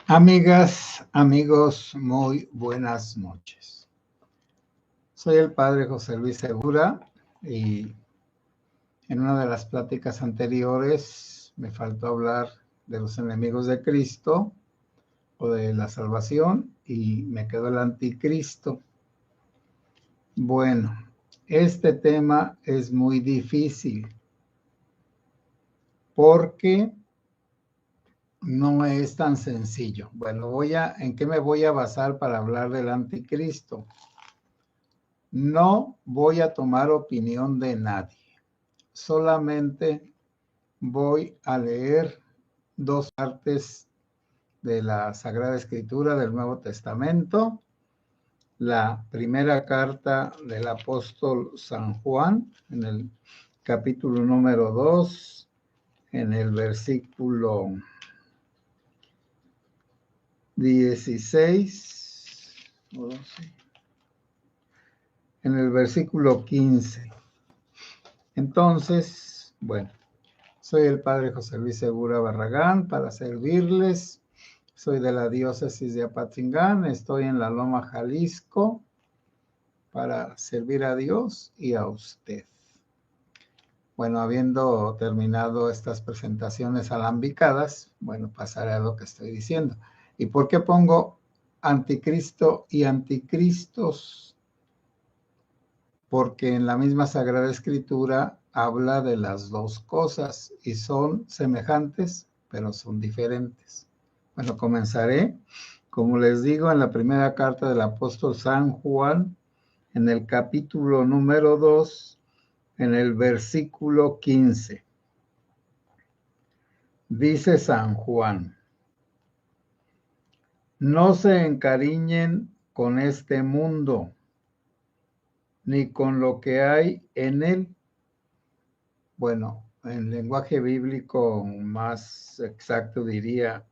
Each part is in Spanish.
Amigas, amigos, muy buenas noches. Soy el padre José Luis Segura y en una de las pláticas anteriores me faltó hablar de los enemigos de Cristo o de la salvación y me quedó el anticristo. Bueno, este tema es muy difícil porque no es tan sencillo. Bueno, ¿en qué me voy a basar para hablar del anticristo? No voy a tomar opinión de nadie. Solamente voy a leer dos partes de la Sagrada Escritura del Nuevo Testamento. La primera carta del apóstol San Juan, en el capítulo número 2, en el versículo 16, en el versículo 15. Entonces, bueno, soy el padre José Luis Segura Barragán para servirles. Soy de la diócesis de Apatzingán, estoy en la Loma, Jalisco, para servir a Dios y a usted. Bueno, habiendo terminado estas presentaciones alambicadas, bueno, pasaré a lo que estoy diciendo. ¿Y por qué pongo anticristo y anticristos? Porque en la misma Sagrada Escritura habla de las dos cosas y son semejantes, pero son diferentes. Bueno, comenzaré, como les digo, en la primera carta del apóstol San Juan, en el capítulo número 2, en el versículo 15. Dice San Juan: no se encariñen con este mundo, ni con lo que hay en él. Bueno, en lenguaje bíblico más exacto diría: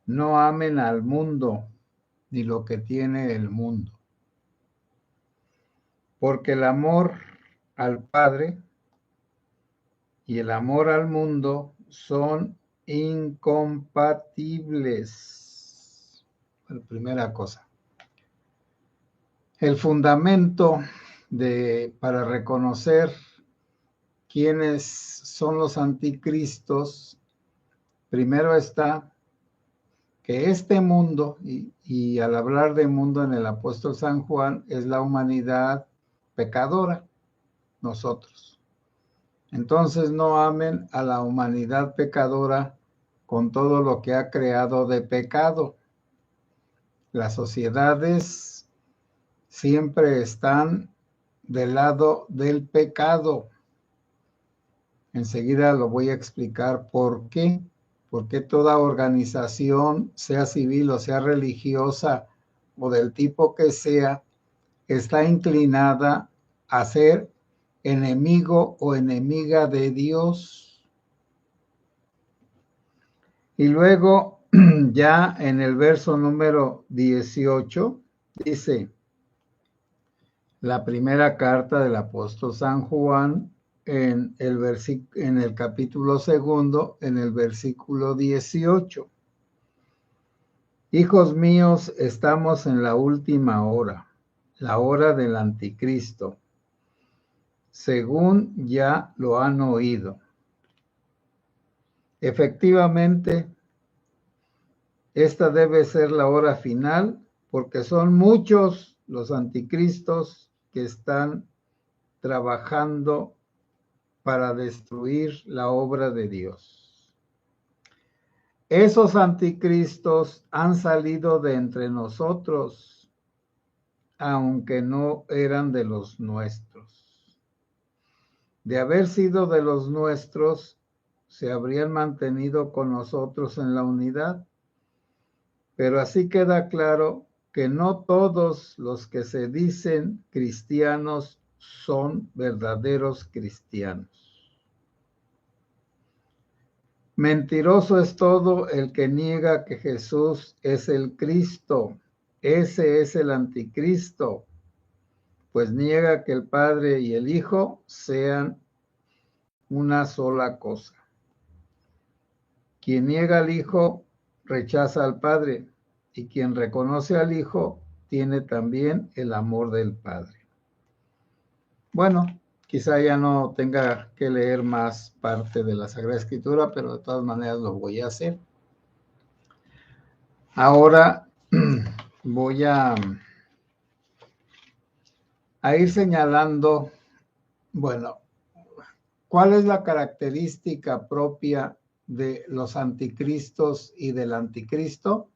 no amen al mundo, ni lo que tiene el mundo. Porque el amor al Padre y el amor al mundo son incompatibles. Bueno, primera cosa. El fundamento para reconocer quiénes son los anticristos, primero está que este mundo, y al hablar de mundo en el apóstol San Juan, es la humanidad pecadora, nosotros. Entonces no amen a la humanidad pecadora con todo lo que ha creado de pecado. Las sociedades siempre están del lado del pecado. Enseguida lo voy a explicar por qué. Porque toda organización, sea civil o sea religiosa o del tipo que sea, está inclinada a ser enemigo o enemiga de Dios. Y luego, ya en el verso número 18, dice la primera carta del apóstol San Juan, en el capítulo 2, en el versículo 18. Hijos míos, estamos en la última hora, la hora del anticristo, según ya lo han oído. Efectivamente, esta debe ser la hora final, porque son muchos los anticristos que están trabajando para destruir la obra de Dios. Esos anticristos han salido de entre nosotros, aunque no eran de los nuestros. De haber sido de los nuestros, se habrían mantenido con nosotros en la unidad. Pero así queda claro que no todos los que se dicen cristianos son verdaderos cristianos. Mentiroso es todo el que niega que Jesús es el Cristo. Ese es el anticristo, pues niega que el Padre y el Hijo sean una sola cosa. Quien niega al Hijo rechaza al Padre, y quien reconoce al Hijo tiene también el amor del Padre. Bueno, quizá ya no tenga que leer más parte de la Sagrada Escritura, pero de todas maneras lo voy a hacer. Ahora voy a ir señalando, bueno, ¿cuál es la característica propia de los anticristos y del anticristo?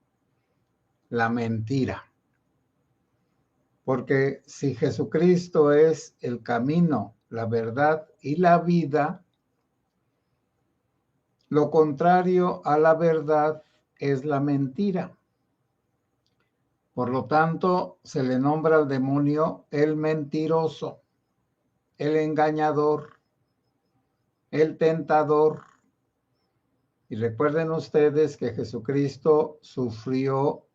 La mentira. Porque si Jesucristo es el camino, la verdad y la vida, lo contrario a la verdad es la mentira. Por lo tanto, se le nombra al demonio el mentiroso, el engañador, el tentador. Y recuerden ustedes que Jesucristo sufrió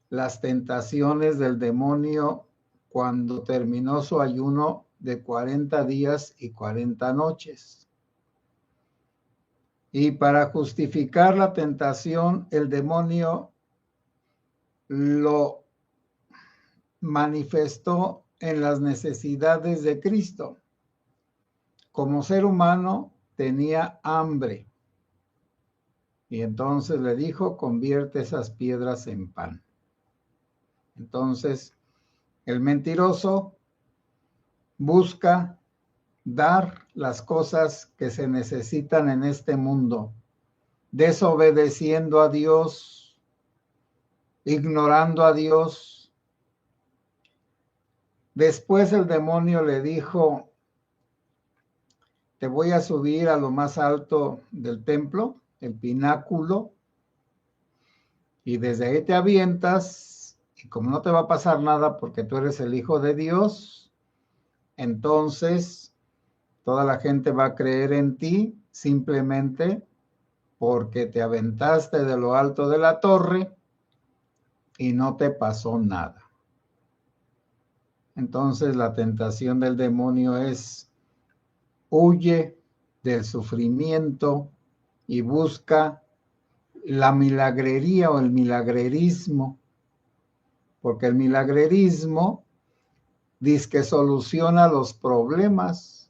las tentaciones del demonio cuando terminó su ayuno de 40 días y 40 noches. Y para justificar la tentación, el demonio lo manifestó en las necesidades de Cristo. Como ser humano tenía hambre. Y entonces le dijo, convierte esas piedras en pan. Entonces, el mentiroso busca dar las cosas que se necesitan en este mundo, desobedeciendo a Dios, ignorando a Dios. Después el demonio le dijo, te voy a subir a lo más alto del templo, el pináculo, y desde ahí te avientas, y como no te va a pasar nada porque tú eres el Hijo de Dios, entonces toda la gente va a creer en ti simplemente porque te aventaste de lo alto de la torre y no te pasó nada. Entonces la tentación del demonio es, huye del sufrimiento y busca la milagrería o el milagrerismo, porque el milagrerismo dice que soluciona los problemas,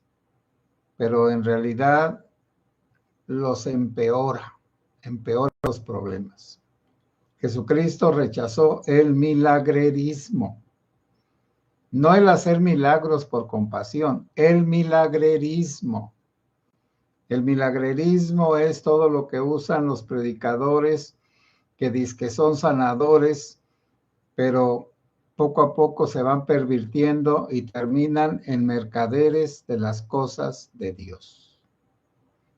pero en realidad los empeora los problemas. Jesucristo rechazó el milagrerismo, no el hacer milagros por compasión, el milagrerismo. El milagrerismo es todo lo que usan los predicadores que dicen que son sanadores, pero poco a poco se van pervirtiendo y terminan en mercaderes de las cosas de Dios.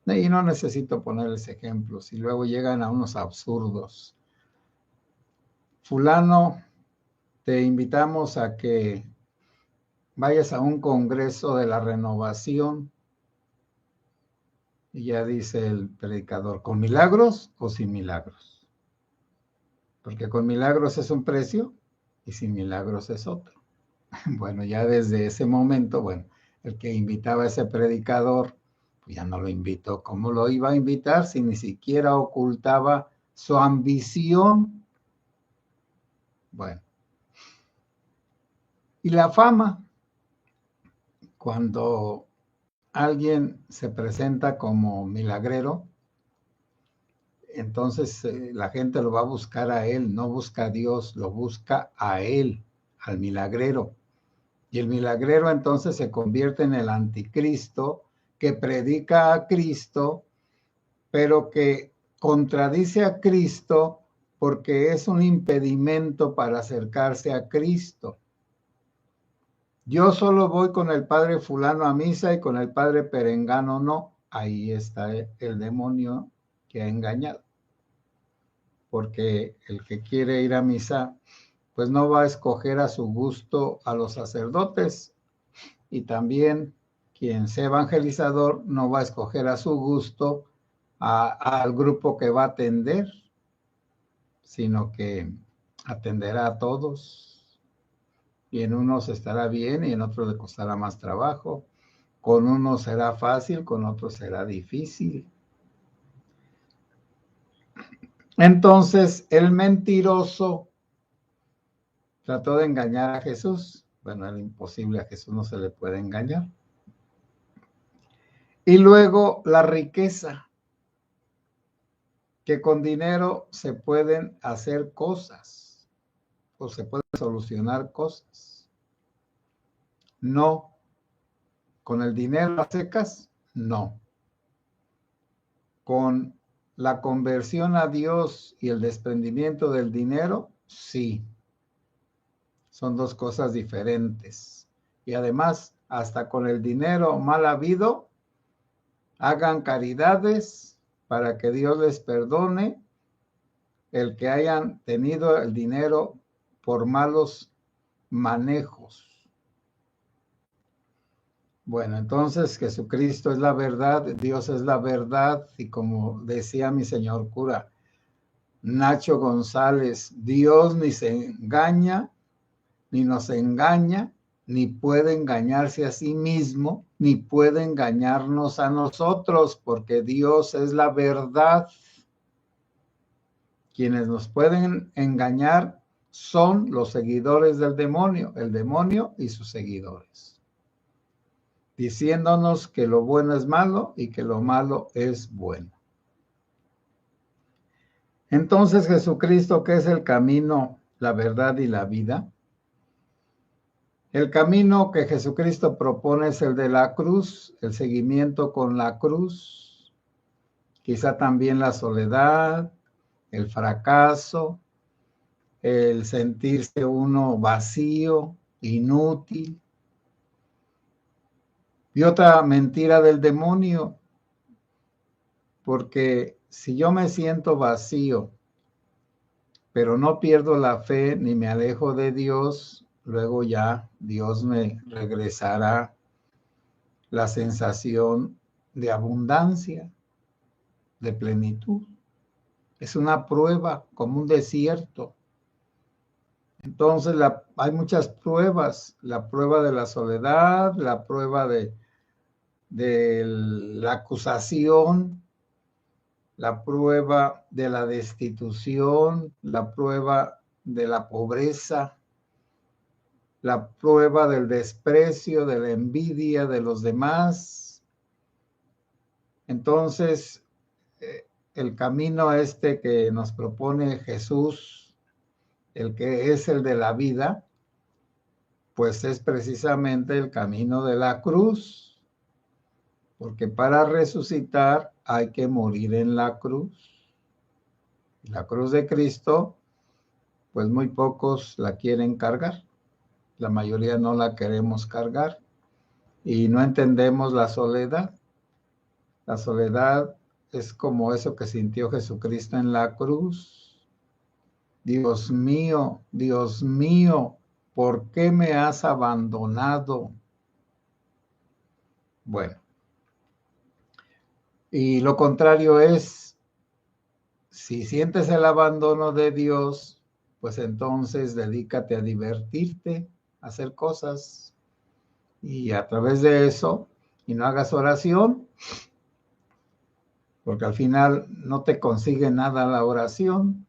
Y no necesito ponerles ejemplos y luego llegan a unos absurdos. Fulano, te invitamos a que vayas a un congreso de la renovación. Y ya dice el predicador, ¿con milagros o sin milagros? Porque con milagros es un precio y sin milagros es otro. Bueno, ya desde ese momento, bueno, el que invitaba a ese predicador, pues ya no lo invitó. ¿Cómo lo iba a invitar si ni siquiera ocultaba su ambición? Bueno. Y la fama, cuando alguien se presenta como milagrero, entonces la gente lo va a buscar a él, no busca a Dios, lo busca a él, al milagrero. Y el milagrero entonces se convierte en el anticristo que predica a Cristo, pero que contradice a Cristo porque es un impedimento para acercarse a Cristo. Yo solo voy con el padre fulano a misa y con el padre perengano no. Ahí está el demonio que ha engañado. Porque el que quiere ir a misa, pues no va a escoger a su gusto a los sacerdotes. Y también quien sea evangelizador no va a escoger a su gusto al grupo que va a atender, sino que atenderá a todos. Y en unos estará bien y en otros le costará más trabajo. Con unos será fácil, con otros será difícil. Entonces el mentiroso trató de engañar a Jesús. Bueno, era imposible, a Jesús no se le puede engañar. Y luego la riqueza, que con dinero se pueden hacer cosas o se pueden solucionar cosas. No, con el dinero a secas, no. Con la conversión a Dios y el desprendimiento del dinero, sí. Son dos cosas diferentes. Y además, hasta con el dinero mal habido, hagan caridades para que Dios les perdone el que hayan tenido el dinero por malos manejos. Bueno, entonces Jesucristo es la verdad, Dios es la verdad, y como decía mi señor cura Nacho González, Dios ni se engaña, ni nos engaña, ni puede engañarse a sí mismo, ni puede engañarnos a nosotros, porque Dios es la verdad. Quienes nos pueden engañar son los seguidores del demonio, el demonio y sus seguidores, diciéndonos que lo bueno es malo y que lo malo es bueno. Entonces Jesucristo, que es el camino, la verdad y la vida, el camino que Jesucristo propone es el de la cruz, el seguimiento con la cruz, quizá también la soledad, el fracaso, el sentirse uno vacío, inútil. Y otra mentira del demonio, porque si yo me siento vacío, pero no pierdo la fe ni me alejo de Dios, luego ya Dios me regresará la sensación de abundancia, de plenitud. Es una prueba, como un desierto. Entonces hay muchas pruebas, la prueba de la soledad, la prueba de la acusación, la prueba de la destitución, la prueba de la pobreza, la prueba del desprecio, de la envidia de los demás. Entonces, el camino este que nos propone Jesús, el que es el de la vida, pues es precisamente el camino de la cruz, porque para resucitar hay que morir en la cruz. La cruz de Cristo, pues muy pocos la quieren cargar, la mayoría no la queremos cargar y no entendemos la soledad. La soledad es como eso que sintió Jesucristo en la cruz. Dios mío, ¿por qué me has abandonado? Bueno, y lo contrario es, si sientes el abandono de Dios, pues entonces dedícate a divertirte, a hacer cosas, y a través de eso, y no hagas oración, porque al final no te consigue nada la oración,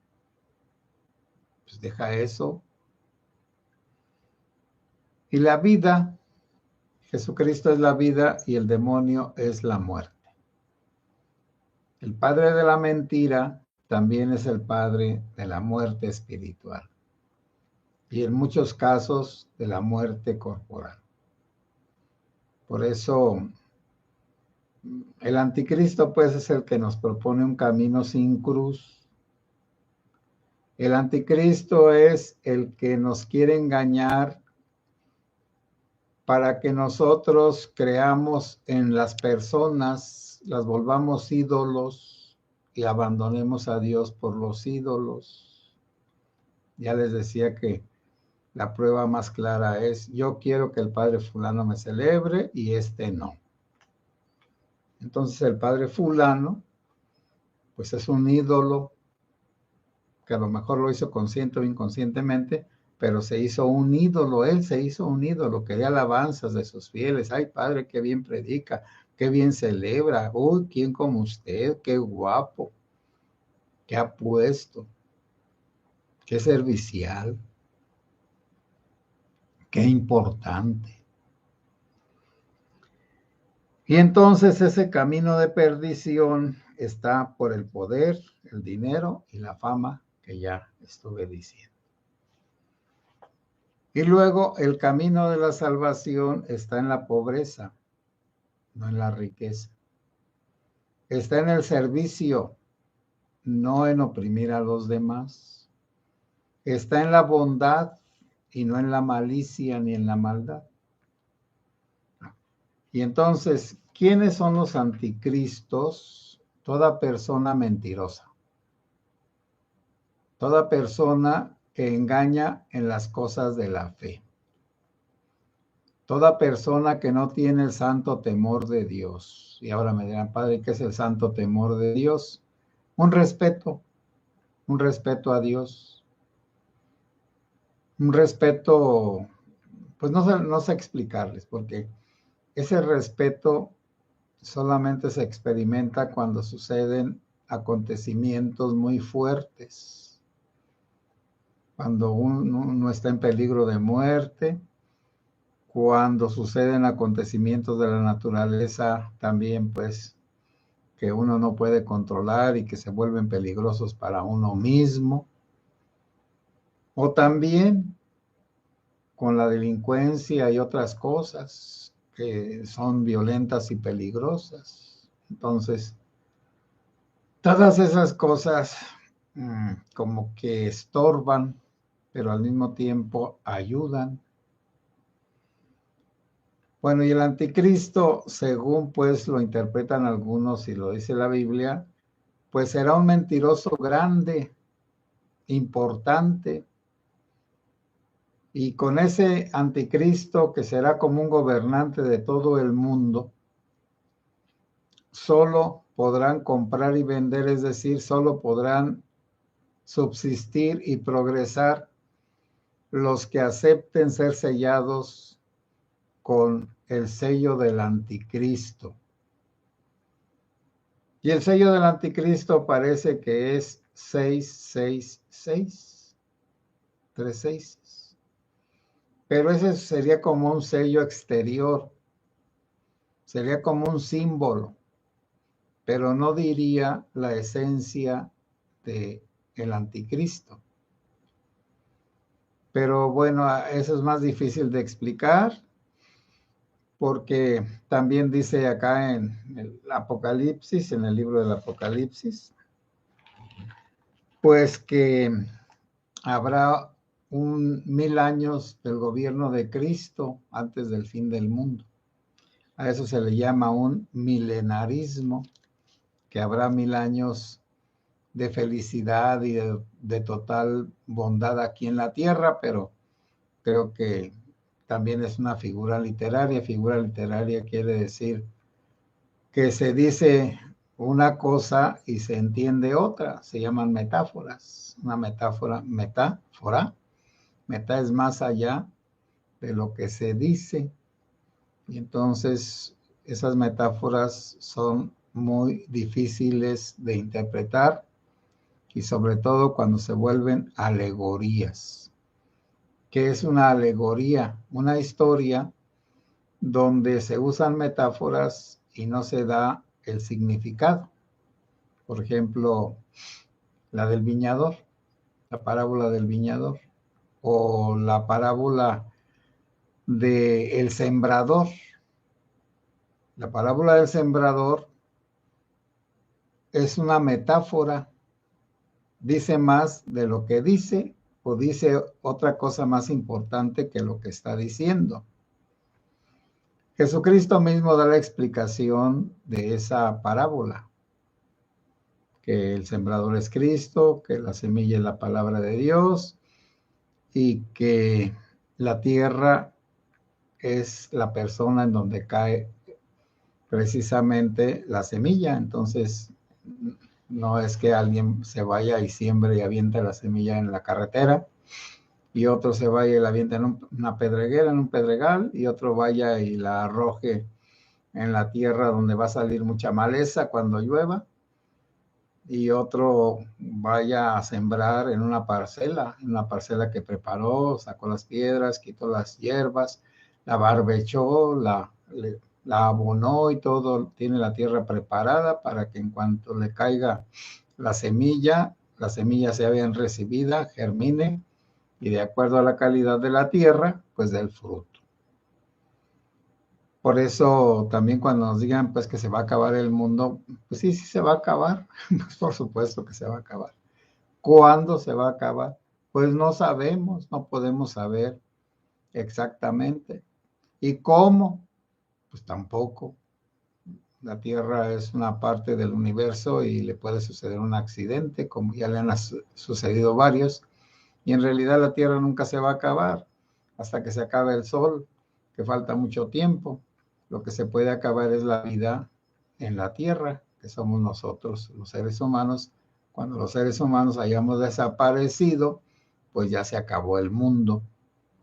pues deja eso. Y la vida, Jesucristo es la vida y el demonio es la muerte. El padre de la mentira también es el padre de la muerte espiritual y en muchos casos de la muerte corporal. Por eso el anticristo pues es el que nos propone un camino sin cruz. El anticristo es el que nos quiere engañar para que nosotros creamos en las personas, las volvamos ídolos y abandonemos a Dios por los ídolos. Ya les decía que la prueba más clara es, yo quiero que el padre fulano me celebre y este no. Entonces el padre fulano, pues es un ídolo que a lo mejor lo hizo consciente o inconscientemente, pero se hizo un ídolo, él se hizo un ídolo, quería alabanzas de sus fieles. Ay, padre, qué bien predica, qué bien celebra. Uy, ¿quién como usted? Qué guapo. qué apuesto, qué servicial, qué importante. Y entonces ese camino de perdición está por el poder, el dinero y la fama que ya estuve diciendo. Y luego el camino de la salvación está en la pobreza, no en la riqueza. Está en el servicio, no en oprimir a los demás. Está en la bondad y no en la malicia ni en la maldad. Y entonces, ¿quiénes son los anticristos? Toda persona mentirosa. Toda persona que engaña en las cosas de la fe. Toda persona que no tiene el santo temor de Dios. Y ahora me dirán, Padre, ¿qué es el santo temor de Dios? Un respeto a Dios. Un respeto, pues no sé explicarles, porque ese respeto solamente se experimenta cuando suceden acontecimientos muy fuertes. Cuando uno está en peligro de muerte, cuando suceden acontecimientos de la naturaleza también, pues, que uno no puede controlar y que se vuelven peligrosos para uno mismo. O también con la delincuencia y otras cosas que son violentas y peligrosas. Entonces, todas esas cosas como que estorban, pero al mismo tiempo ayudan. Bueno, y el anticristo, según pues lo interpretan algunos y lo dice la Biblia, pues será un mentiroso grande, importante, y con ese anticristo que será como un gobernante de todo el mundo, solo podrán comprar y vender, es decir, solo podrán subsistir y progresar los que acepten ser sellados con el sello del anticristo. Y el sello del anticristo parece que es 666, 36. Pero ese sería como un sello exterior, sería como un símbolo, pero no diría la esencia de el anticristo. Pero bueno, eso es más difícil de explicar, porque también dice acá en el Apocalipsis, en el libro del Apocalipsis, pues que habrá 1000 años del gobierno de Cristo antes del fin del mundo. A eso se le llama un milenarismo, que habrá 1000 años de felicidad y de total bondad aquí en la tierra, pero creo que también es una figura literaria. Figura literaria quiere decir que se dice una cosa y se entiende otra. Se llaman metáforas. Una metáfora, metáfora. Meta es más allá de lo que se dice. Y entonces esas metáforas son muy difíciles de interpretar y sobre todo cuando se vuelven alegorías. ¿Qué es una alegoría? Una historia donde se usan metáforas y no se da el significado. Por ejemplo, la del viñador, la parábola del viñador, o la parábola del sembrador. La parábola del sembrador es una metáfora, dice más de lo que dice o dice otra cosa más importante que lo que está diciendo. Jesucristo mismo da la explicación de esa parábola, que el sembrador es Cristo, que la semilla es la palabra de Dios y que la tierra es la persona en donde cae precisamente la semilla. Entonces, no es que alguien se vaya y siembre y aviente la semilla en la carretera, y otro se vaya y la aviente en una pedreguera, en un pedregal, y otro vaya y la arroje en la tierra donde va a salir mucha maleza cuando llueva. y otro vaya a sembrar en una parcela que preparó, sacó las piedras, quitó las hierbas, la barbechó, la abonó y todo, tiene la tierra preparada para que en cuanto le caiga la semilla sea bien recibida, germine y de acuerdo a la calidad de la tierra, pues dé el fruto. Por eso también cuando nos digan pues que se va a acabar el mundo, pues sí, sí se va a acabar, pues por supuesto que se va a acabar. ¿Cuándo se va a acabar? Pues no sabemos, no podemos saber exactamente. ¿Y cómo? Pues tampoco. La Tierra es una parte del universo y le puede suceder un accidente, como ya le han sucedido varios, y en realidad la Tierra nunca se va a acabar hasta que se acabe el Sol, que falta mucho tiempo. Lo que se puede acabar es la vida en la Tierra, que somos nosotros, los seres humanos. Cuando los seres humanos hayamos desaparecido, pues ya se acabó el mundo,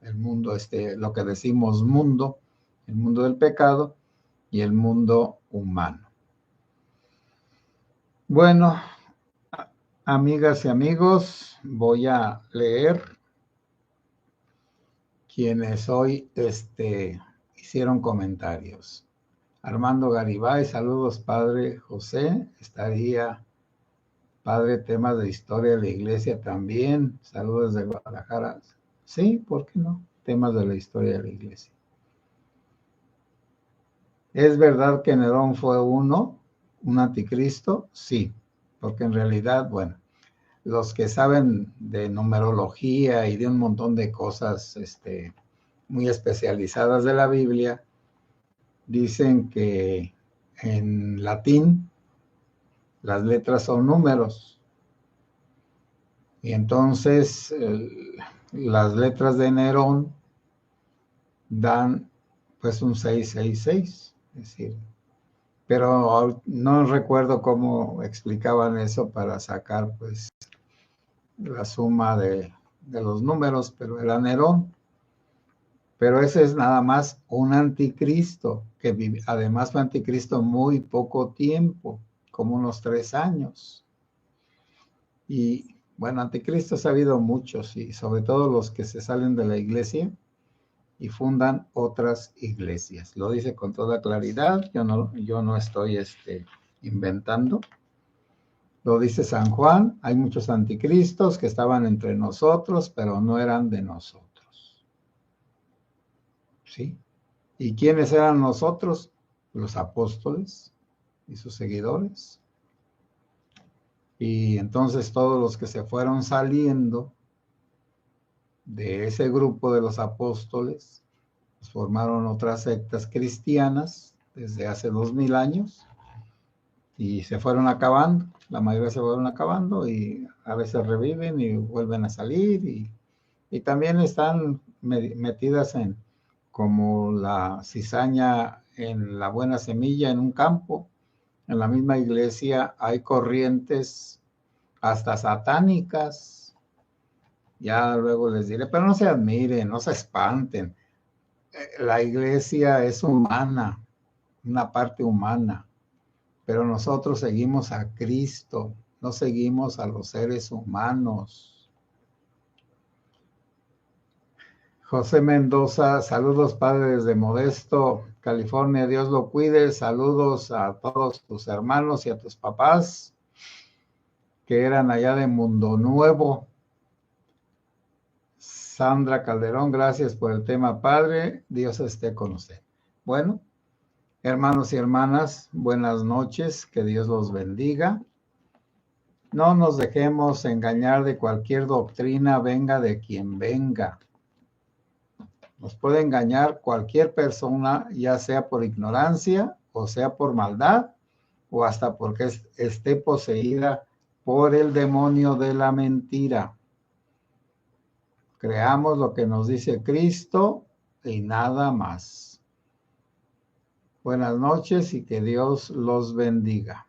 lo que decimos mundo, el mundo del pecado y el mundo humano. Bueno, amigas y amigos, voy a leer quienes hoy hicieron comentarios. Armando Garibay, saludos, Padre José. Estaría Padre, temas de historia de la iglesia también. Saludos de Guadalajara. Sí, ¿por qué no? Temas de la historia de la iglesia. ¿Es verdad que Nerón fue un anticristo? Sí, porque en realidad, bueno, los que saben de numerología y de un montón de cosas muy especializadas de la Biblia, dicen que en latín las letras son números. Y entonces las letras de Nerón dan pues un 666, es decir, pero no recuerdo cómo explicaban eso para sacar pues la suma de los números, pero era Nerón. Pero ese es nada más un anticristo, que además fue anticristo muy poco tiempo, como unos 3 años. Y bueno, anticristos ha habido muchos, y sobre todo los que se salen de la iglesia y fundan otras iglesias. Lo dice con toda claridad, yo no estoy inventando. Lo dice San Juan, hay muchos anticristos que estaban entre nosotros, pero no eran de nosotros. ¿Sí? ¿Y quiénes eran nosotros? Los apóstoles y sus seguidores. Y entonces todos los que se fueron saliendo de ese grupo de los apóstoles, pues formaron otras sectas cristianas desde hace 2000 años y se fueron acabando, la mayoría se fueron acabando y a veces reviven y vuelven a salir y también están metidas en como la cizaña en la buena semilla en un campo. En la misma iglesia hay corrientes hasta satánicas. Ya luego les diré, pero no se admiren, no se espanten. La iglesia es humana, una parte humana, pero nosotros seguimos a Cristo, no seguimos a los seres humanos. José Mendoza, saludos padres de Modesto, California, Dios lo cuide, saludos a todos tus hermanos y a tus papás que eran allá de Mundo Nuevo. Sandra Calderón, gracias por el tema, Padre, Dios esté con usted. Bueno, hermanos y hermanas, buenas noches, que Dios los bendiga. No nos dejemos engañar de cualquier doctrina, venga de quien venga. Nos puede engañar cualquier persona, ya sea por ignorancia, o sea por maldad, o hasta porque esté poseída por el demonio de la mentira. Creamos lo que nos dice Cristo y nada más. Buenas noches y que Dios los bendiga.